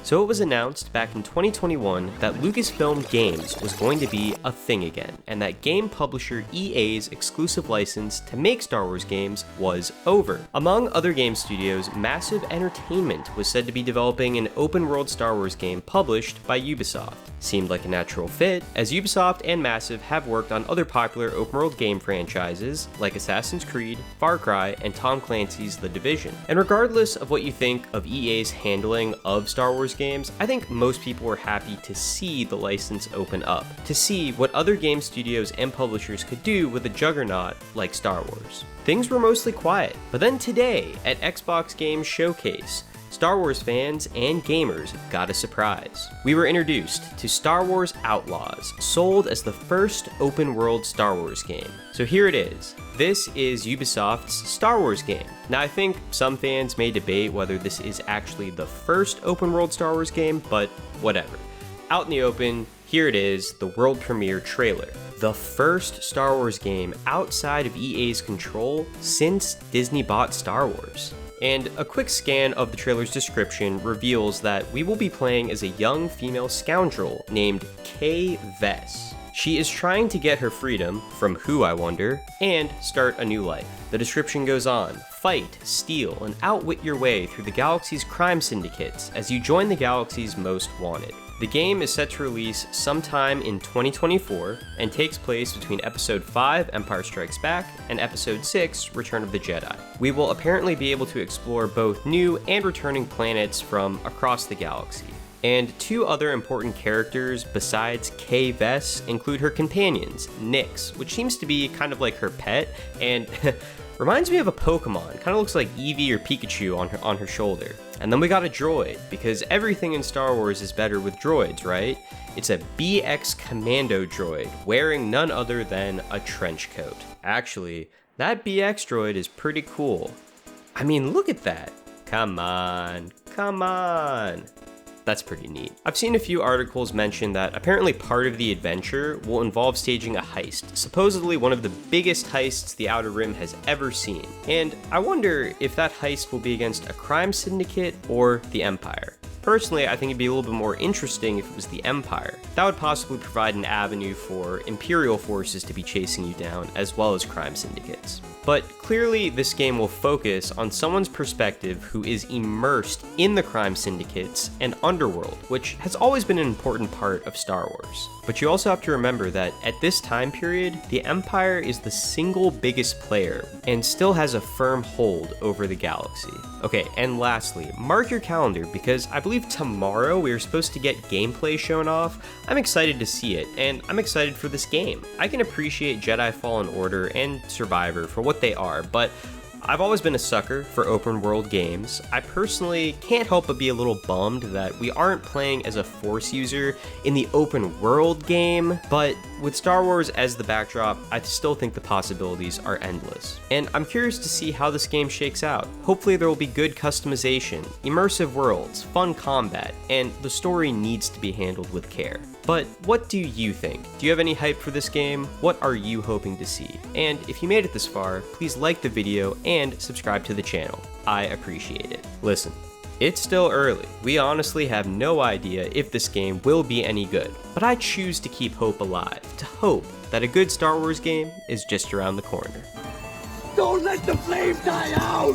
So it was announced back in 2021 that Lucasfilm Games was going to be a thing again, and that game publisher EA's exclusive license to make Star Wars games was over. Among other game studios, Massive Entertainment was said to be developing an open-world Star Wars game published by Ubisoft. Seemed like a natural fit, as Ubisoft and Massive have worked on other popular open-world game franchises like Assassin's Creed, Far Cry, and Tom Clancy's The Division. And regardless of what you think of EA's handling of Star Wars games, I think most people were happy to see the license open up, to see what other game studios and publishers could do with a juggernaut like Star Wars. Things were mostly quiet, but then today at Xbox Games Showcase, Star Wars fans and gamers got a surprise. We were introduced to Star Wars Outlaws, sold as the first open-world Star Wars game. So here it is. This is Ubisoft's Star Wars game. Now I think some fans may debate whether this is actually the first open-world Star Wars game, but whatever. Out in the open, here it is, the world premiere trailer. The first Star Wars game outside of EA's control since Disney bought Star Wars. And a quick scan of the trailer's description reveals that we will be playing as a young female scoundrel named Vess. She is trying to get her freedom, from who I wonder, and start a new life. The description goes on: fight, steal, and outwit your way through the galaxy's crime syndicates as you join the galaxy's most wanted. The game is set to release sometime in 2024 and takes place between Episode 5, Empire Strikes Back, and Episode 6, Return of the Jedi. We will apparently be able to explore both new and returning planets from across the galaxy. And two other important characters besides Vess include her companions, Nyx, which seems to be kind of like her pet, and reminds me of a Pokemon. Kind of looks like Eevee or Pikachu on her shoulder. And then we got a droid, because everything in Star Wars is better with droids, right? It's a BX commando droid, wearing none other than a trench coat. Actually, that BX droid is pretty cool. I mean, look at that. Come on, come on. That's pretty neat. I've seen a few articles mention that apparently part of the adventure will involve staging a heist, supposedly one of the biggest heists the Outer Rim has ever seen. And I wonder if that heist will be against a crime syndicate or the Empire. Personally, I think it'd be a little bit more interesting if it was the Empire. That would possibly provide an avenue for Imperial forces to be chasing you down, as well as crime syndicates. But clearly, this game will focus on someone's perspective who is immersed in the crime syndicates and underworld, which has always been an important part of Star Wars. But you also have to remember that at this time period, the Empire is the single biggest player and still has a firm hold over the galaxy. Okay, and lastly, mark your calendar because I believe tomorrow we are supposed to get gameplay shown off. I'm excited to see it, and I'm excited for this game. I can appreciate Jedi Fallen Order and Survivor for what they are, but I've always been a sucker for open world games. I personally can't help but be a little bummed that we aren't playing as a Force user in the open world game, but with Star Wars as the backdrop, I still think the possibilities are endless. And I'm curious to see how this game shakes out. Hopefully there will be good customization, immersive worlds, fun combat, and the story needs to be handled with care. But what do you think? Do you have any hype for this game? What are you hoping to see? And if you made it this far, please like the video and subscribe to the channel. I appreciate it. Listen, it's still early. We honestly have no idea if this game will be any good, but I choose to keep hope alive, to hope that a good Star Wars game is just around the corner. Don't let the flame die out!